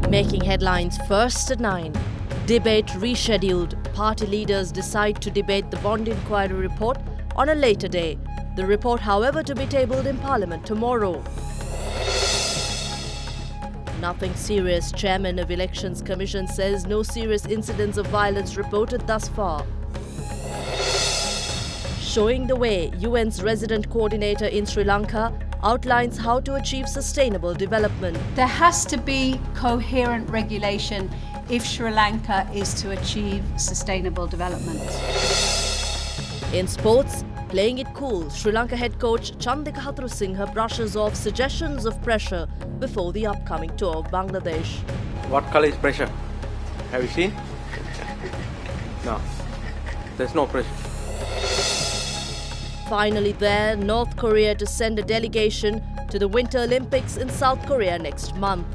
Making headlines first at 9. Debate rescheduled. Party leaders decide to debate the bond inquiry report on a later day. The report, however, to be tabled in Parliament tomorrow. Nothing serious. Chairman of Elections Commission says no serious incidents of violence reported thus far. Showing the way, UN's resident coordinator in Sri Lanka outlines how to achieve sustainable development. There has to be coherent regulation if Sri Lanka is to achieve sustainable development. In sports, playing it cool, Sri Lanka head coach Chandika Hatrusinghe brushes off suggestions of pressure before the upcoming tour of Bangladesh. What colour is pressure? Have you seen? No, there's no pressure. Finally there, North Korea to send a delegation to the Winter Olympics in South Korea next month.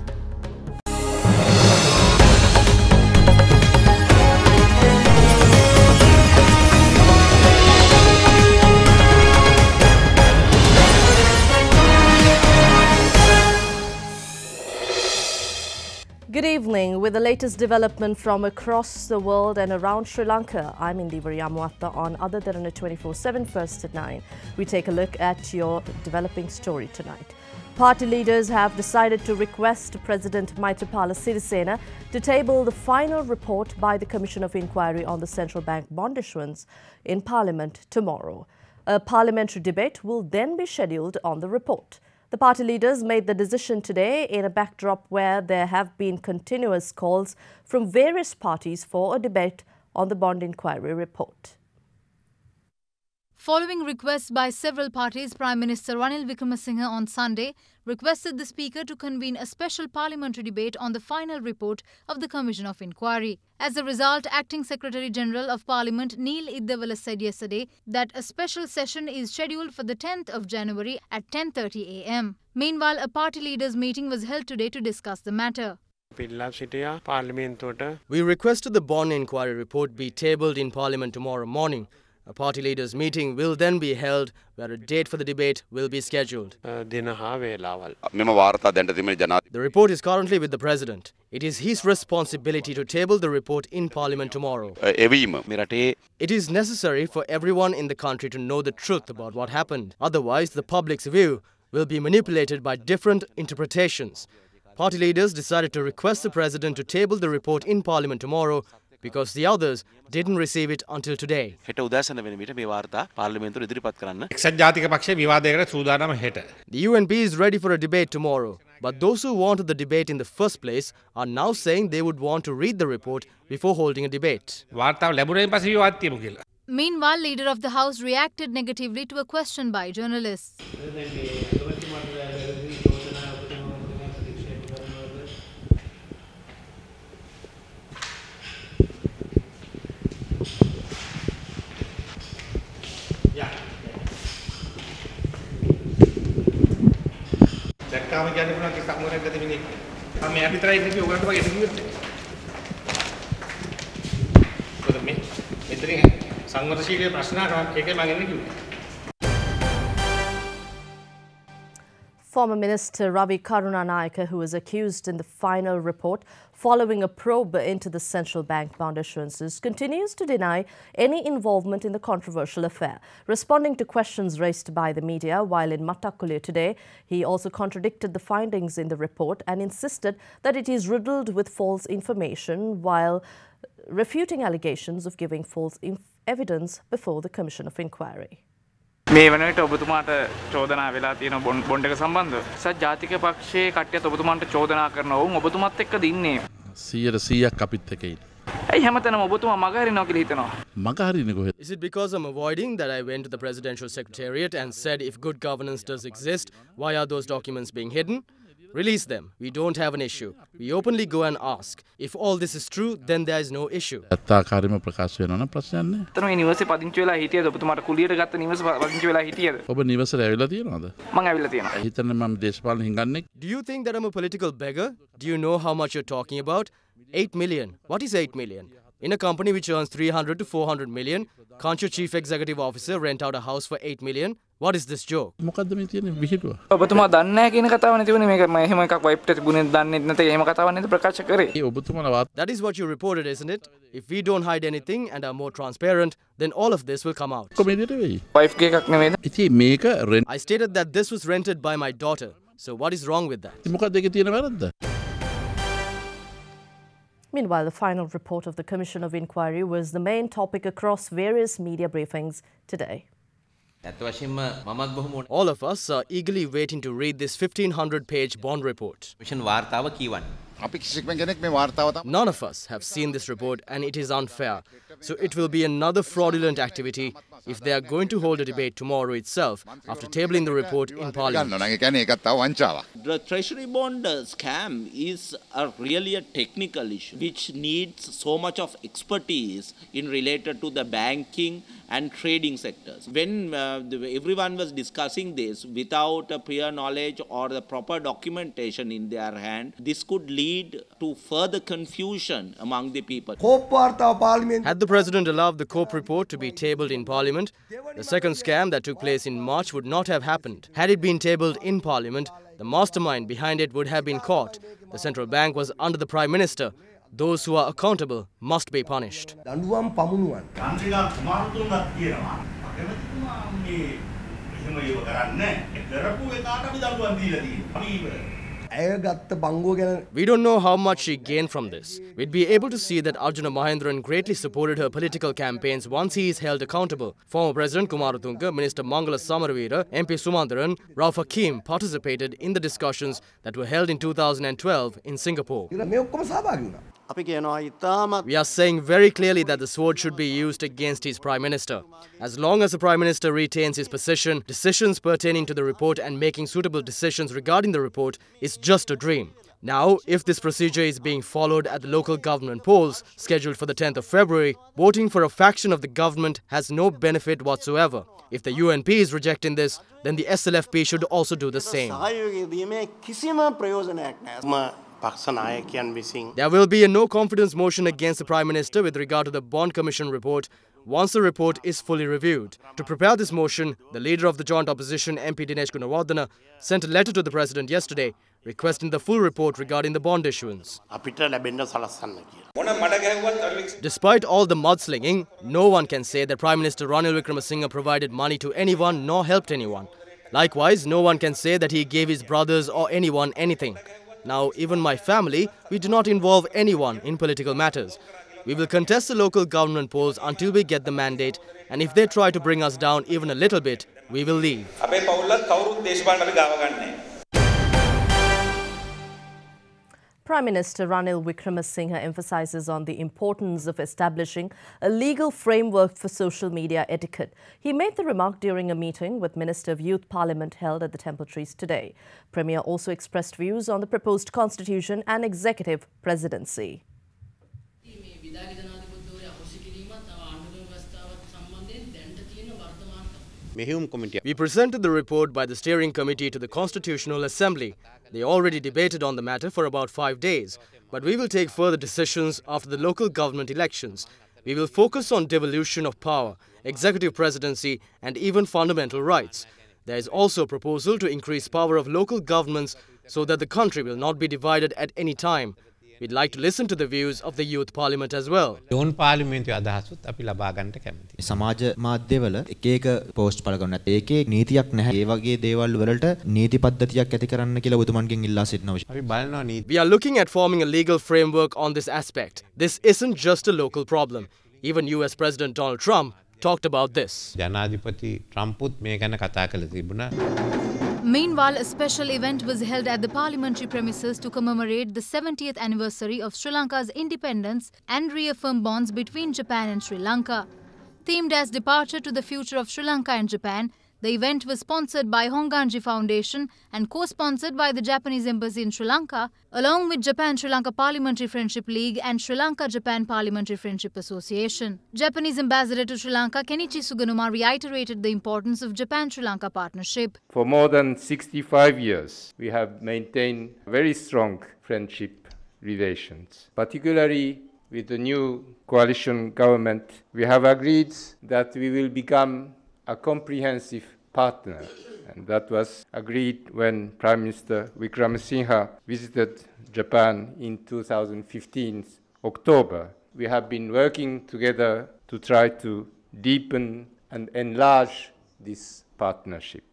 Good evening. With the latest development from across the world and around Sri Lanka, I'm Indivari Amuatta on Other Derana 24/7 first at 9. We take a look at your developing story tonight. Party leaders have decided to request President Maithripala Sirisena to table the final report by the Commission of Inquiry on the Central Bank bond issuance in Parliament tomorrow. A parliamentary debate will then be scheduled on the report. The party leaders made the decision today in a backdrop where there have been continuous calls from various parties for a debate on the bond inquiry report. Following requests by several parties, Prime Minister Ranil Wickremesinghe on Sunday requested the Speaker to convene a special parliamentary debate on the final report of the Commission of Inquiry. As a result, Acting Secretary-General of Parliament Neil Iddewala said yesterday that a special session is scheduled for the 10th of January at 10:30 a.m. Meanwhile, a party leaders' meeting was held today to discuss the matter. We requested the bond inquiry report be tabled in Parliament tomorrow morning. A party leaders' meeting will then be held where a date for the debate will be scheduled. The report is currently with the President. It is his responsibility to table the report in Parliament tomorrow. It is necessary for everyone in the country to know the truth about what happened. Otherwise, the public's view will be manipulated by different interpretations. Party leaders decided to request the President to table the report in Parliament tomorrow because the others didn't receive it until today. The UNP is ready for a debate tomorrow, but those who wanted the debate in the first place are now saying they would want to read the report before holding a debate. Meanwhile, Leader of the House reacted negatively to a question by journalists. Former Minister Ravi Karunanayake, who was accused in the final report following a probe into the central bank bond issuances, continues to deny any involvement in the controversial affair. Responding to questions raised by the media while in Mattakulia today, he also contradicted the findings in the report and insisted that it is riddled with false information while refuting allegations of giving false evidence before the Commission of Inquiry. මේ වනවිට ඔබතුමාට චෝදනා වෙලා තියෙන bond එක සම්බන්ධව සත් ජාතික පක්ෂයේ කට්ටියත් ඔබතුමාට චෝදනා කරනවා වුන් ඔබතුමාත් එක්කද ඉන්නේ 100% අපිත් එක්ක ඉන්නේ. ඇයි හැමතැනම ඔබතුමා මගහරිනවා කියලා හිතනවා? මගහරින්නේ කොහෙද? Is it because I'm avoiding that I went to the Presidential Secretariat and said if good governance does exist, why are those documents being hidden? Release them. We don't have an issue. We openly go and ask. If all this is true, then there is no issue. ඇත්තාකාරීම ප්‍රකාශ වෙනවා නම් ප්‍රශ්නයක් නැහැ. එතන මේ නිවසේ පදිංචි වෙලා හිටියද ඔබතුමාට කුලියට ගත්ත නිවසේ පදිංචි වෙලා හිටියද? ඔබ නිවසට ඇවිල්ලා තියෙනවද? මං ඇවිල්ලා තියෙනවා. හිතන්නේ මම දේශපාලන හිඟන්නේ. Do you think that I'm a political beggar? Do you know how much you're talking about? 8 million. What is 8 million? In a company which earns 300 to 400 million, can't your chief executive officer rent out a house for 8 million? What is this joke? මොකද්ද මේ තියෙන විහිළුව? ඔබතුමා දන්නේ නැහැ කියන කතාවනේ තිබුණේ මේක මම එහෙම එකක් වයිප් එකට තිබුණේ දන්නේ නැත්නම් එහෙම කතාවක් නේද ප්‍රකාශ කරේ. ඒ ඔබතුමාලා That is what you reported, isn't it? If we don't hide anything and are more transparent, then all of this will come out. කොමේදියට වෙයි. වයිෆ් ගේ එකක් නෙමෙයිද? ඉතින් මේක I stated that this was rented by my daughter. So what is wrong with that? මොකක්ද ඒකේ තියෙන වැරද්ද? Meanwhile, the final report of the Commission of Inquiry was the main topic across various media briefings today. All of us are eagerly waiting to read this 1,500-page bond report. None of us have seen this report and it is unfair. So it will be another fraudulent activity if they are going to hold a debate tomorrow itself after tabling the report in Parliament. The treasury bond scam is really a technical issue which needs so much of expertise in related to the banking and trading sectors. When everyone was discussing this without a prior knowledge or the proper documentation in their hand, this could lead to further confusion among the people. Had the President allowed the COPE report to be tabled in Parliament, the second scam that took place in March would not have happened. Had it been tabled in Parliament, the mastermind behind it would have been caught. The central bank was under the Prime Minister. Those who are accountable must be punished. We don't know how much she gained from this. We'd be able to see that Arjuna Mahendran greatly supported her political campaigns once he is held accountable. Former President Kumaratunga, Minister Mangala Samaravira, MP Sumandaran, Rauf Hakim participated in the discussions that were held in 2012 in Singapore. We are saying very clearly that the sword should be used against his Prime Minister. As long as the Prime Minister retains his position, decisions pertaining to the report and making suitable decisions regarding the report is just a dream. Now, if this procedure is being followed at the local government polls, scheduled for the 10th of February, voting for a faction of the government has no benefit whatsoever. If the UNP is rejecting this, then the SLFP should also do the same. There will be a no-confidence motion against the Prime Minister with regard to the Bond Commission report once the report is fully reviewed. To prepare this motion, the leader of the joint opposition, MP Dinesh Gunawardena, sent a letter to the President yesterday requesting the full report regarding the bond issuance. Despite all the mudslinging, no one can say that Prime Minister Ranil Wickremesinghe provided money to anyone nor helped anyone. Likewise, no one can say that he gave his brothers or anyone anything. Now, even my family, we do not involve anyone in political matters. We will contest the local government polls until we get the mandate, and if they try to bring us down even a little bit, we will leave. Prime Minister Ranil Wickremesinghe emphasizes on the importance of establishing a legal framework for social media etiquette. He made the remark during a meeting with Minister of Youth Parliament held at the Temple Trees today. Premier also expressed views on the proposed constitution and executive presidency. We presented the report by the steering committee to the Constitutional Assembly. They already debated on the matter for about 5 days, but we will take further decisions after the local government elections. We will focus on devolution of power, executive presidency and even fundamental rights. There is also a proposal to increase power of local governments so that the country will not be divided at any time. We'd like to listen to the views of the Youth Parliament as well. සමාජ මාධ්‍යවල එක එක post පළ කරනවා. ඒකේ නීතියක් නැහැ. ඒ වගේ දේවල් වලට නීති පද්ධතියක් ඇති කරන්න කියලා ඔබතුමන්ගෙන් ඉල්ලා සිටිනවා. අපි බලනවා නීති. We are looking at forming a legal framework on this aspect. This isn't just a local problem. Even US President Donald Trump talked about this. ජනාධිපති ට්‍රම්ප්ුත් මේ ගැන කතා කළ තිබුණා. Meanwhile, a special event was held at the parliamentary premises to commemorate the 70th anniversary of Sri Lanka's independence and reaffirm bonds between Japan and Sri Lanka. Themed as Departure to the Future of Sri Lanka and Japan, the event was sponsored by Honganji Foundation and co-sponsored by the Japanese Embassy in Sri Lanka, along with Japan-Sri Lanka Parliamentary Friendship League and Sri Lanka-Japan Parliamentary Friendship Association. Japanese Ambassador to Sri Lanka, Kenichi Suganuma, reiterated the importance of Japan-Sri Lanka partnership. For more than 65 years, we have maintained very strong friendship relations, particularly with the new coalition government. We have agreed that we will become a comprehensive partner. And that was agreed when Prime Minister Wickremesinghe visited Japan in 2015 October. We have been working together to try to deepen and enlarge this partnership.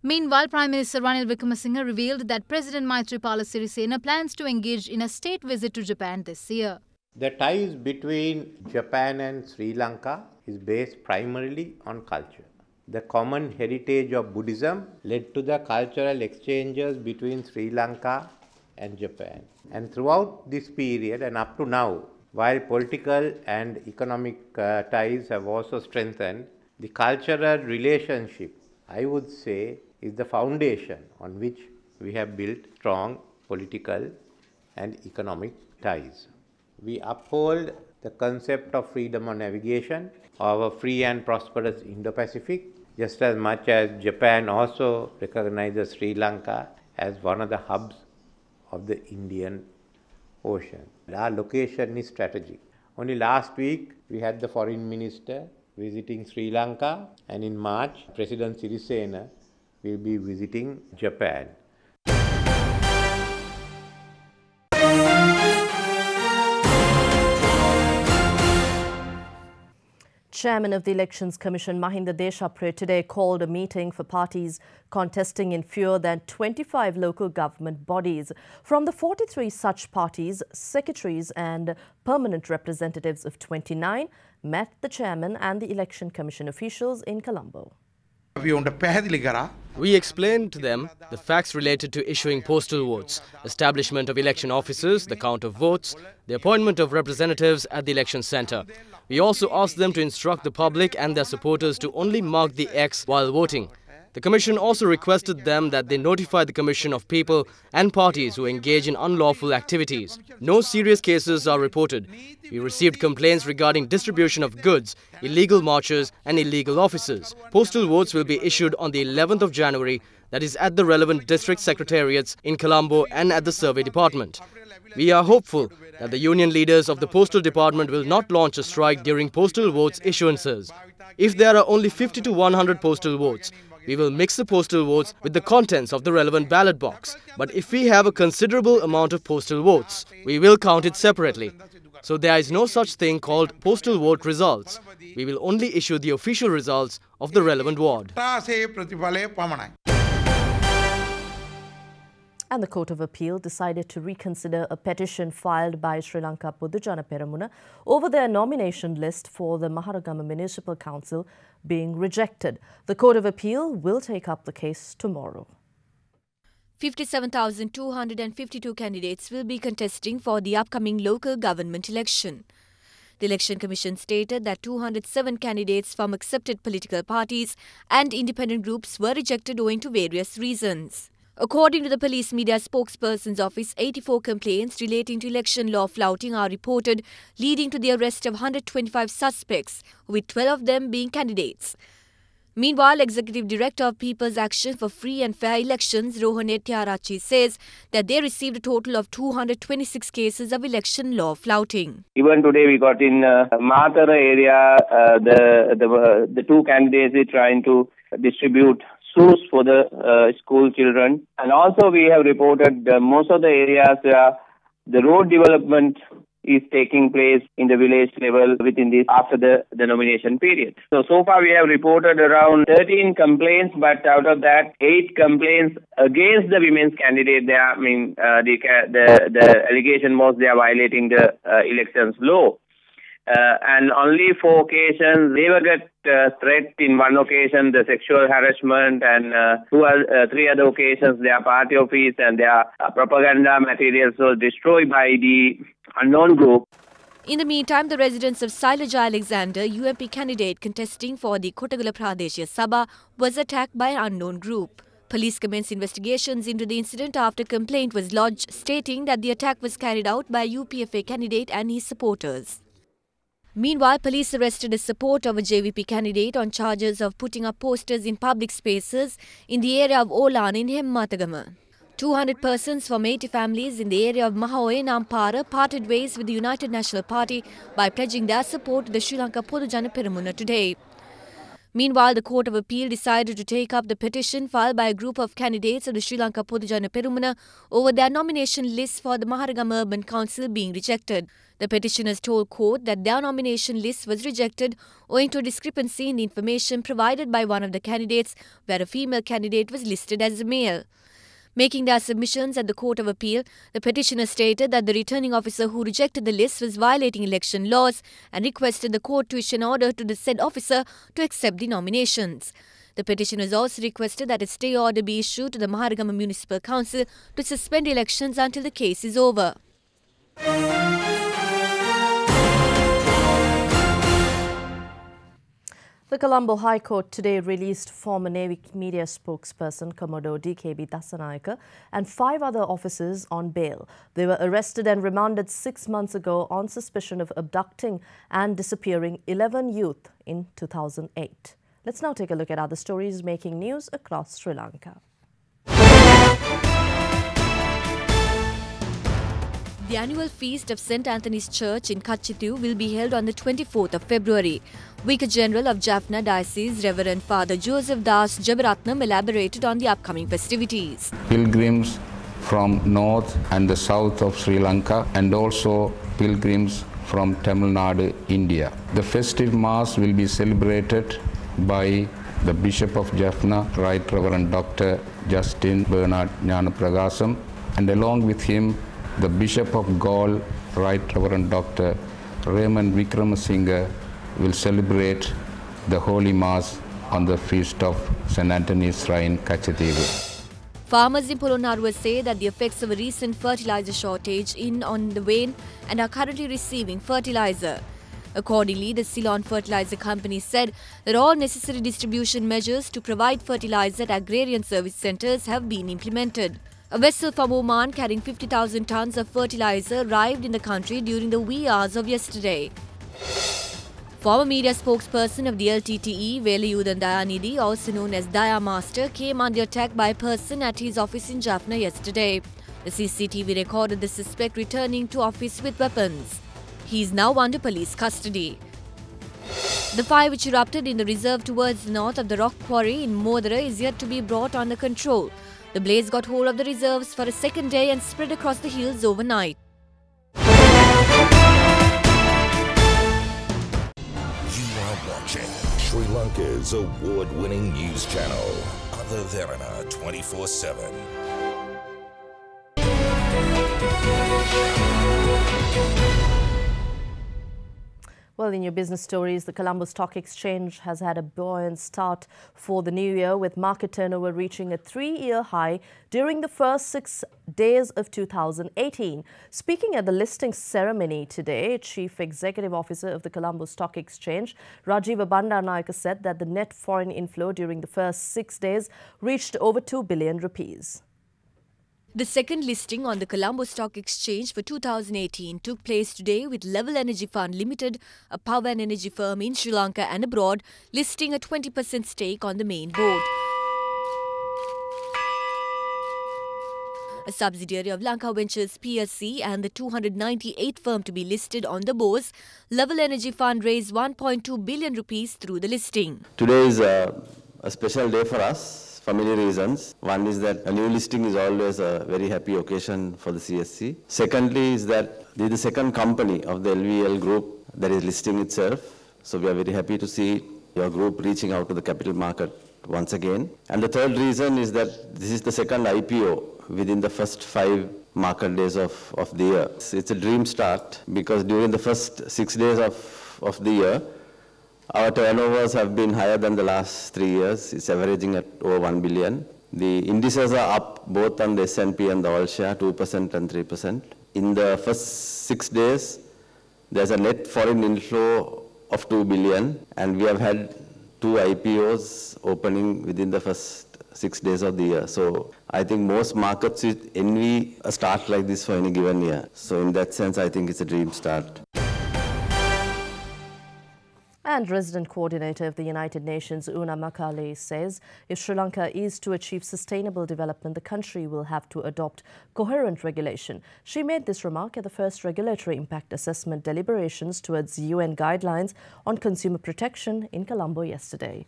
Meanwhile, Prime Minister Ranil Wickremesinghe revealed that President Maithripala Sirisena plans to engage in a state visit to Japan this year. The ties between Japan and Sri Lanka is based primarily on culture. The common heritage of Buddhism led to the cultural exchanges between Sri Lanka and Japan. And throughout this period and up to now, while political and economic ties have also strengthened, the cultural relationship, I would say, is the foundation on which we have built strong political and economic ties. We uphold the concept of freedom of navigation of a free and prosperous Indo-Pacific, just as much as Japan also recognizes Sri Lanka as one of the hubs of the Indian Ocean. Our location is strategic. Only last week, we had the foreign minister visiting Sri Lanka, and in March, President Sirisena will be visiting Japan. Chairman of the Elections Commission Mahinda Deshapre today called a meeting for parties contesting in fewer than 25 local government bodies. From the 43 such parties, secretaries and permanent representatives of 29 met the chairman and the Election Commission officials in Colombo. We explained to them the facts related to issuing postal votes, establishment of election officers, the count of votes, the appointment of representatives at the election centre. We also asked them to instruct the public and their supporters to only mark the X while voting. The Commission also requested them that they notify the Commission of people and parties who engage in unlawful activities. No serious cases are reported. We received complaints regarding distribution of goods, illegal marches and illegal officers. Postal votes will be issued on the 11th of January, that is at the relevant district secretariats in Colombo and at the Survey Department. We are hopeful that the union leaders of the Postal Department will not launch a strike during postal votes issuances. If there are only 50 to 100 postal votes, we will mix the postal votes with the contents of the relevant ballot box. But if we have a considerable amount of postal votes, we will count it separately. So there is no such thing called postal vote results. We will only issue the official results of the relevant ward. And the Court of Appeal decided to reconsider a petition filed by Sri Lanka Podujana Peramuna over their nomination list for the Maharagama Municipal Council being rejected. The Court of Appeal will take up the case tomorrow. 57,252 candidates will be contesting for the upcoming local government election. The Election Commission stated that 207 candidates from accepted political parties and independent groups were rejected owing to various reasons. According to the police media spokesperson's office, 84 complaints relating to election law flouting are reported, leading to the arrest of 125 suspects, with 12 of them being candidates. Meanwhile, Executive Director of People's Action for Free and Fair Elections, Rohan Etiarachi, says that they received a total of 226 cases of election law flouting. Even today we got in Matara area, the two candidates are trying to distribute shoes for the school children. And also we have reported most of the areas where the road development is taking place in the village level within this after the nomination period. So far we have reported around 13 complaints, but out of that 8 complaints against the women's candidate. They are, the allegation was they are violating the elections law. And only 4 occasions they were get threat. In one occasion the sexual harassment, and 3 other occasions their party office and their propaganda materials were destroyed by the unknown group. In the meantime, the residence of Sailaja Alexander, UMP candidate contesting for the Kotagala Pradeshya Sabha, was attacked by an unknown group. Police commenced investigations into the incident after a complaint was lodged stating that the attack was carried out by a UPFA candidate and his supporters. Meanwhile, police arrested a supporter of a JVP candidate on charges of putting up posters in public spaces in the area of Olan in Hemmatagama. 200 persons from 80 families in the area of Mahaoe Nampara parted ways with the United National Party by pledging their support to the Sri Lanka Podujana Peramuna today. Meanwhile, the Court of Appeal decided to take up the petition filed by a group of candidates of the Sri Lanka Podujana Perumuna over their nomination list for the Maharagama Urban Council being rejected. The petitioners told court that their nomination list was rejected owing to a discrepancy in the information provided by one of the candidates, where a female candidate was listed as a male. Making their submissions at the Court of Appeal, the petitioner stated that the returning officer who rejected the list was violating election laws and requested the court to issue an order to the said officer to accept the nominations. The petitioners also requested that a stay order be issued to the Maharagama Municipal Council to suspend elections until the case is over. The Colombo High Court today released former Navy media spokesperson Commodore DKB Dasanayake and 5 other officers on bail. They were arrested and remanded 6 months ago on suspicion of abducting and disappearing 11 youth in 2008. Let's now take a look at other stories making news across Sri Lanka. The annual feast of St. Anthony's Church in Kachitu will be held on the 24th of February. Vicar General of Jaffna Diocese, Reverend Father Joseph Das Jabaratnam elaborated on the upcoming festivities. Pilgrims from north and the south of Sri Lanka and also pilgrims from Tamil Nadu, India. The festive mass will be celebrated by the Bishop of Jaffna, Right Reverend Dr. Justin Bernard Gnanapragasam, and along with him the Bishop of Gaul, Right Reverend Dr. Raymond Vikramasinghe, will celebrate the Holy Mass on the feast of St. Anthony's Shrine, Kachitu. Farmers in Polonnaruwa say that the effects of a recent fertilizer shortage on the wane and are currently receiving fertilizer. Accordingly, the Ceylon Fertilizer Company said that all necessary distribution measures to provide fertilizer at agrarian service centres have been implemented. A vessel from Oman carrying 50,000 tons of fertilizer arrived in the country during the wee hours of yesterday. Former media spokesperson of the LTTE, Velayudan Dayanidhi, also known as Daya Master, came under attack by a person at his office in Jaffna yesterday. The CCTV recorded the suspect returning to office with weapons. He is now under police custody. The fire which erupted in the reserve towards the north of the rock quarry in Modara is yet to be brought under control. The blaze got hold of the reserves for a second day and spread across the hills overnight. You are watching Sri Lanka's award-winning news channel, Other Derana 24/7. Well, in your business stories, the Colombo Stock Exchange has had a buoyant start for the new year, with market turnover reaching a 3-year high during the first 6 days of 2018. Speaking at the listing ceremony today, Chief Executive Officer of the Colombo Stock Exchange, Rajiva Bandaranaike, said that the net foreign inflow during the first 6 days reached over 2 billion rupees. The second listing on the Colombo Stock Exchange for 2018 took place today, with Level Energy Fund Limited, a power and energy firm in Sri Lanka and abroad, listing a 20% stake on the main board. A subsidiary of Lanka Ventures PLC and the 298th firm to be listed on the bourse, Level Energy Fund raised 1.2 billion rupees through the listing. Today is a special day for us. For many reasons. One is that a new listing is always a very happy occasion for the CSC. Secondly is that this is the second company of the LVL group that is listing itself. So we are very happy to see your group reaching out to the capital market once again. And the third reason is that this is the second IPO within the first 5 market days of the year. It's a dream start because during the first 6 days of the year, our turnovers have been higher than the last 3 years. It's averaging at over 1 billion. The indices are up both on the S&P and the All Share, 2% and 3%. In the first 6 days, there's a net foreign inflow of 2 billion, and we have had 2 IPOs opening within the first 6 days of the year. So I think most markets envy a start like this for any given year. So in that sense, I think it's a dream start. And Resident Coordinator of the United Nations, Una Makale, says if Sri Lanka is to achieve sustainable development, the country will have to adopt coherent regulation. She made this remark at the first regulatory impact assessment deliberations towards UN guidelines on consumer protection in Colombo yesterday.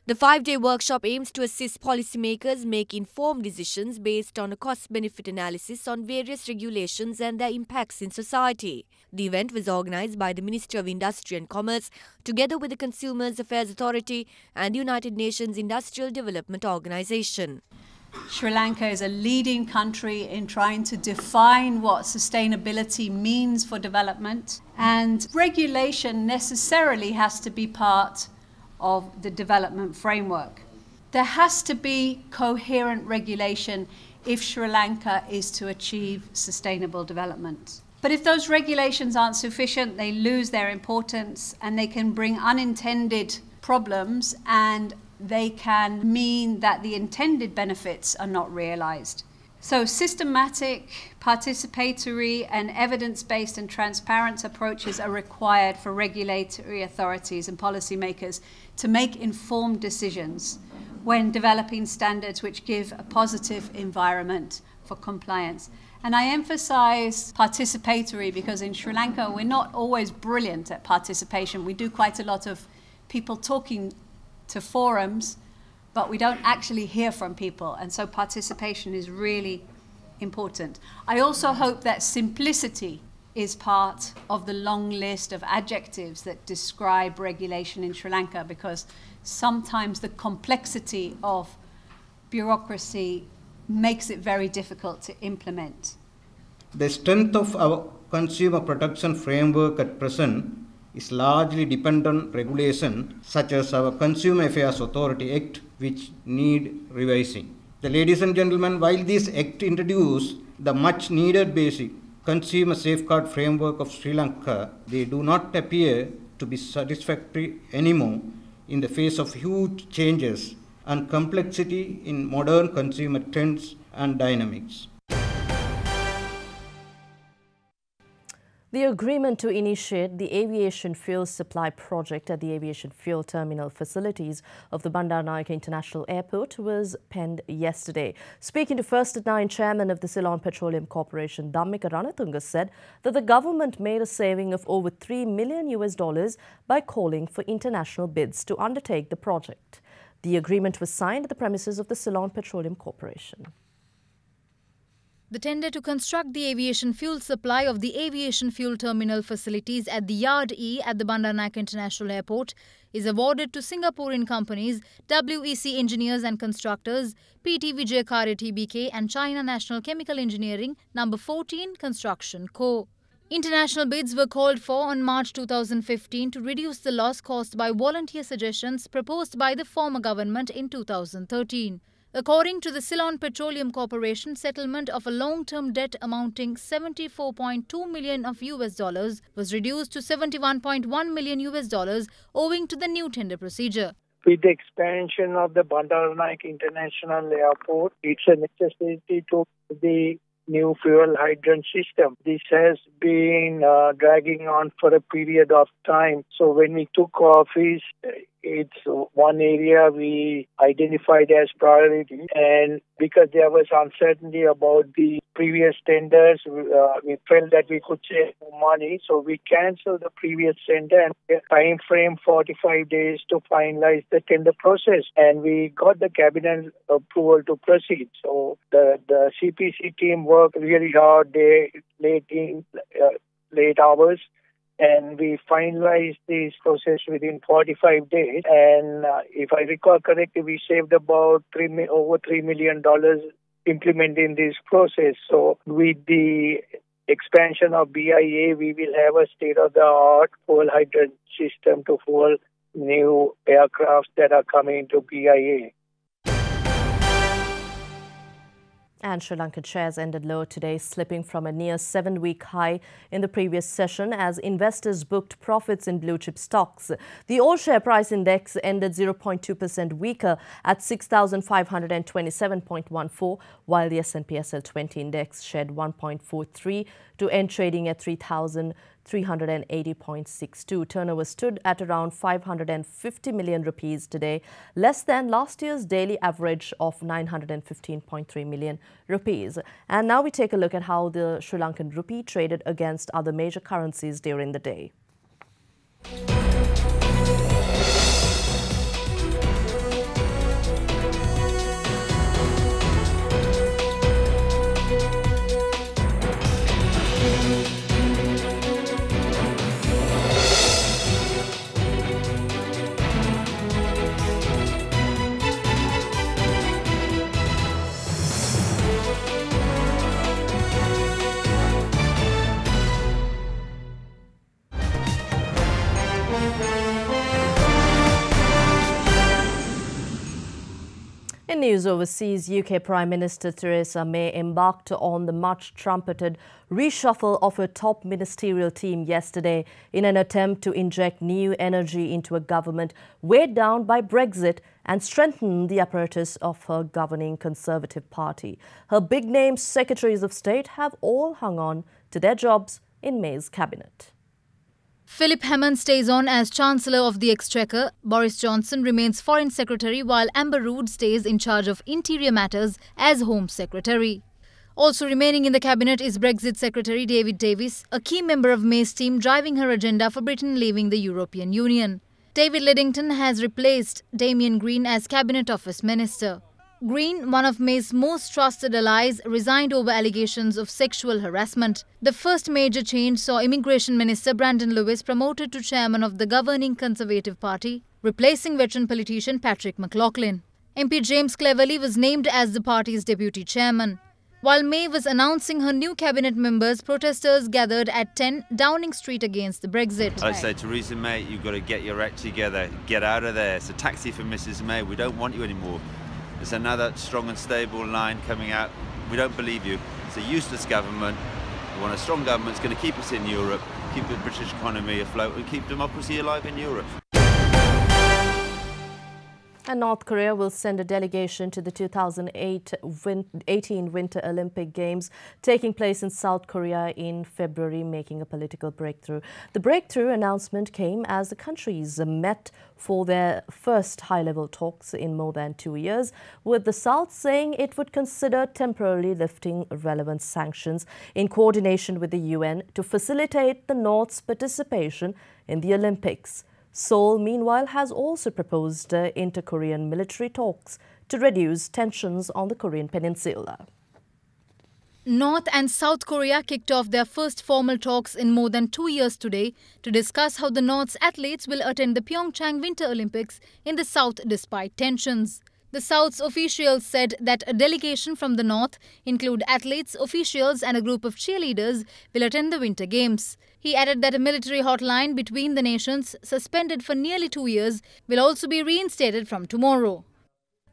The 5-day workshop aims to assist policymakers make informed decisions based on a cost-benefit analysis on various regulations and their impacts in society. The event was organised by the Ministry of Industry and Commerce together with the Consumers Affairs Authority and the United Nations Industrial Development Organisation. Sri Lanka is a leading country in trying to define what sustainability means for development, and regulation necessarily has to be part of the development framework. There has to be coherent regulation if Sri Lanka is to achieve sustainable development. But if those regulations aren't sufficient, they lose their importance and they can bring unintended problems, and they can mean that the intended benefits are not realized. So systematic, participatory and evidence-based and transparent approaches are required for regulatory authorities and policymakers to make informed decisions when developing standards which give a positive environment for compliance. And I emphasize participatory because in Sri Lanka we're not always brilliant at participation. We do quite a lot of people talking to forums, but we don't actually hear from people, and so participation is really important. I also hope that simplicity is part of the long list of adjectives that describe regulation in Sri Lanka, because sometimes the complexity of bureaucracy makes it very difficult to implement. The strength of our consumer protection framework at present is largely dependent on regulation such as our Consumer Affairs Authority Act, which need revising. Ladies and gentlemen, while this Act introduced the much needed basic consumer safeguard framework of Sri Lanka, they do not appear to be satisfactory anymore in the face of huge changes and complexity in modern consumer trends and dynamics. The agreement to initiate the aviation fuel supply project at the aviation fuel terminal facilities of the Bandaranaike International Airport was penned yesterday. Speaking to First at 9 chairman of the Ceylon Petroleum Corporation, Dhammika Ranatunga said that the government made a saving of over $3 million by calling for international bids to undertake the project. The agreement was signed at the premises of the Ceylon Petroleum Corporation. The tender to construct the aviation fuel supply of the aviation fuel terminal facilities at the Yard E at the Bandaranaike International Airport is awarded to Singaporean companies WEC Engineers and Constructors, PT Vijayakara Tbk and China National Chemical Engineering No. 14 Construction Co. International bids were called for on March 2015 to reduce the loss caused by volunteer suggestions proposed by the former government in 2013. According to the Ceylon Petroleum Corporation, settlement of a long-term debt amounting $74.2 million of US was reduced to $71.1 million US owing to the new tender procedure. With the expansion of the Bandaranaike International Airport, it's a necessity to the new fuel hydrant system. This has been dragging on for a period of time. So when we took office, it's one area we identified as priority. And because there was uncertainty about the previous tenders, we felt that we could save money. So we canceled the previous tender and time frame 45 days to finalize the tender process. And we got the cabinet approval to proceed. So the CPC team worked really hard late hours. And we finalized this process within 45 days. And if I recall correctly, we saved about over $3 million implementing this process. So with the expansion of BIA, we will have a state-of-the-art fuel hydrant system to fuel new aircrafts that are coming to BIA. And Sri Lankan shares ended lower today, slipping from a near 7-week high in the previous session as investors booked profits in blue-chip stocks. The all-share price index ended 0.2% weaker at 6,527.14, while the S&P SL20 index shed 1.43 to end trading at 3,380.62. Turnover stood at around 550 million rupees today, less than last year's daily average of 915.3 million rupees. And now we take a look at how the Sri Lankan rupee traded against other major currencies during the day. In news overseas, UK Prime Minister Theresa May embarked on the much-trumpeted reshuffle of her top ministerial team yesterday in an attempt to inject new energy into a government weighed down by Brexit and strengthen the apparatus of her governing Conservative Party. Her big-name Secretaries of State have all hung on to their jobs in May's cabinet. Philip Hammond stays on as Chancellor of the Exchequer. Boris Johnson remains Foreign Secretary, while Amber Rudd stays in charge of Interior Matters as Home Secretary. Also remaining in the cabinet is Brexit Secretary David Davis, a key member of May's team driving her agenda for Britain leaving the European Union. David Lidington has replaced Damien Green as Cabinet Office Minister. Green, one of May's most trusted allies, resigned over allegations of sexual harassment. The first major change saw Immigration Minister Brandon Lewis promoted to chairman of the governing Conservative Party, replacing veteran politician Patrick McLaughlin. MP James Cleverly was named as the party's deputy chairman. While May was announcing her new cabinet members, protesters gathered at 10 Downing Street against the Brexit. I say, Theresa May, you've got to get your act together. Get out of there. It's a taxi for Mrs May. We don't want you anymore. It's another strong and stable line coming out. We don't believe you. It's a useless government. We want a strong government that's going to keep us in Europe, keep the British economy afloat and keep democracy alive in Europe. And North Korea will send a delegation to the 2018 Winter Olympic Games taking place in South Korea in February, making a political breakthrough. The breakthrough announcement came as the countries met for their first high-level talks in more than 2 years, with the South saying it would consider temporarily lifting relevant sanctions in coordination with the UN to facilitate the North's participation in the Olympics. Seoul, meanwhile, has also proposed inter-Korean military talks to reduce tensions on the Korean peninsula. North and South Korea kicked off their first formal talks in more than 2 years today to discuss how the North's athletes will attend the Pyeongchang Winter Olympics in the South despite tensions. The South's officials said that a delegation from the North, include athletes, officials and a group of cheerleaders, will attend the Winter Games. He added that a military hotline between the nations, suspended for nearly 2 years, will also be reinstated from tomorrow.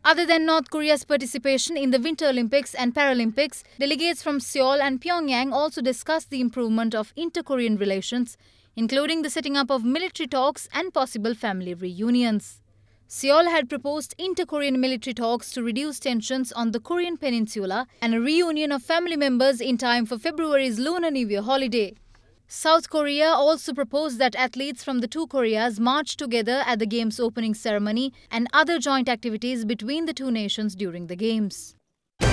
Other than North Korea's participation in the Winter Olympics and Paralympics, delegates from Seoul and Pyongyang also discussed the improvement of inter-Korean relations, including the setting up of military talks and possible family reunions. Seoul had proposed inter-Korean military talks to reduce tensions on the Korean peninsula and a reunion of family members in time for February's Lunar New Year holiday. South Korea also proposed that athletes from the two Koreas march together at the Games opening ceremony and other joint activities between the two nations during the Games. You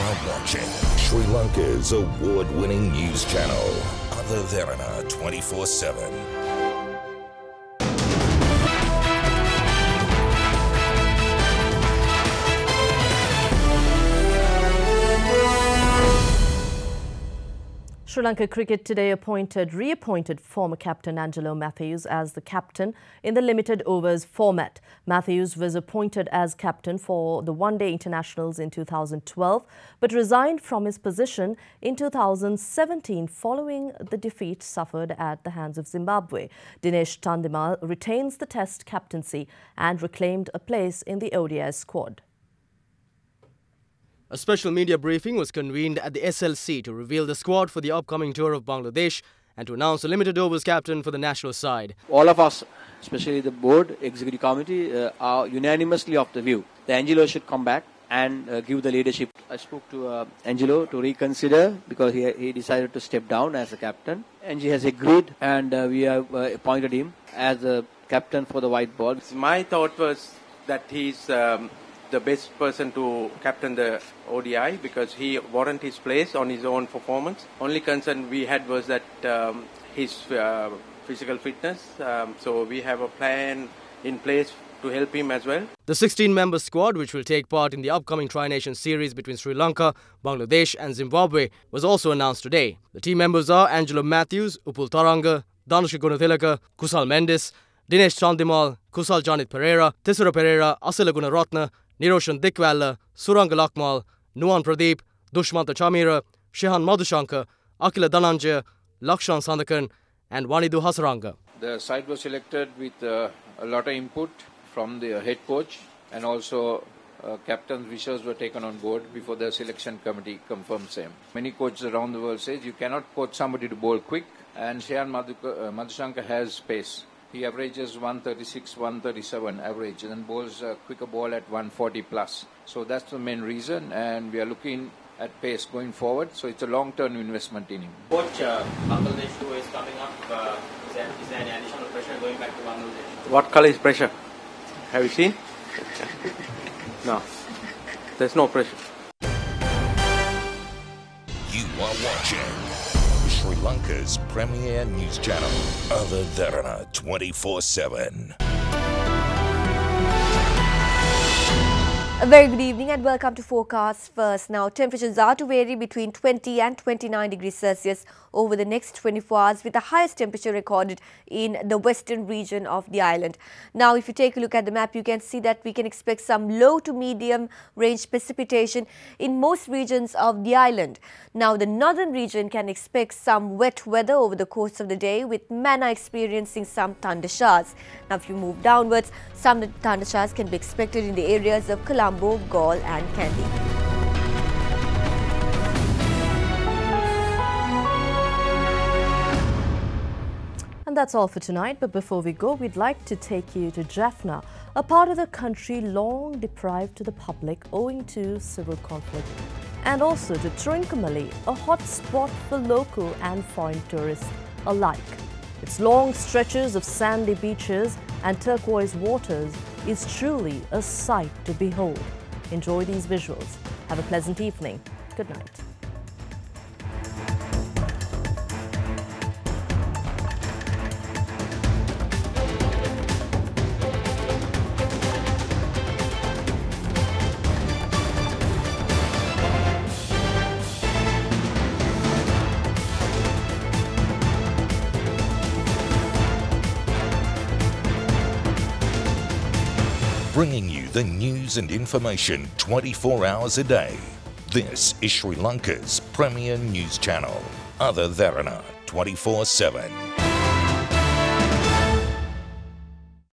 are watching Sri Lanka's award-winning news channel, Other Derana 24/7. Sri Lanka Cricket today reappointed former captain Angelo Matthews as the captain in the limited overs format. Matthews was appointed as captain for the one-day internationals in 2012 but resigned from his position in 2017 following the defeat suffered at the hands of Zimbabwe. Dinesh Chandimal retains the test captaincy and reclaimed a place in the ODI squad. A special media briefing was convened at the SLC to reveal the squad for the upcoming tour of Bangladesh and to announce the limited overs captain for the national side. All of us, especially the board, executive committee, are unanimously of the view that Angelo should come back and give the leadership. I spoke to Angelo to reconsider because he decided to step down as a captain. And he has agreed and we have appointed him as the captain for the white ball. My thought was that he's the best person to captain the ODI because he warranted his place on his own performance. Only concern we had was that his physical fitness. So we have a plan in place to help him as well. The 16-member squad, which will take part in the upcoming Tri-Nation series between Sri Lanka, Bangladesh and Zimbabwe, was also announced today. The team members are Angelo Matthews, Upul Taranga, Dhanushka Gunathilaka, Kusal Mendes, Dinesh Chandimal, Kusal Janit Pereira, Thisara Pereira, Asila Gunaratna, Niroshan Dikwalla, Suranga Lakmal, Nuwan Pradeep, Dushmanta Chamira, Shehan Madhushankar, Akila Dhananjaya, Lakshan Sandakan and Wanidu Hasaranga. The side was selected with a lot of input from the head coach, and also captain's wishes were taken on board before the selection committee confirmed same. Many coaches around the world say you cannot coach somebody to bowl quick, and Shayan Madhushankar has pace. He averages 136, 137 average, and bowls a quicker ball at 140 plus. So that's the main reason, and we are looking at pace going forward. So it's a long-term investment in him. Coach, Bangladesh tour is coming up. Is there any additional pressure going back to Bangladesh? What color is pressure? Have you seen? No, there's no pressure. You are watching Sri Lanka's premier news channel, Other Derana 24/7. A very good evening and welcome to Forecast First. Now, temperatures are to vary between 20 and 29 degrees Celsius over the next 24 hours, with the highest temperature recorded in the western region of the island. Now, if you take a look at the map, you can see that we can expect some low to medium range precipitation in most regions of the island. Now, the northern region can expect some wet weather over the course of the day, with Mannar experiencing some thunder showers. Now, if you move downwards, some thunder showers can be expected in the areas of Colombo, Galle and Kandy. And that's all for tonight, but before we go, we'd like to take you to Jaffna, a part of the country long deprived to the public owing to civil conflict, and also to Trincomalee, a hot spot for local and foreign tourists alike. Its long stretches of sandy beaches and turquoise waters is truly a sight to behold. Enjoy these visuals. Have a pleasant evening. Good night. Bringing you the news and information 24 hours a day. This is Sri Lanka's premier news channel, Other Derana 24/7.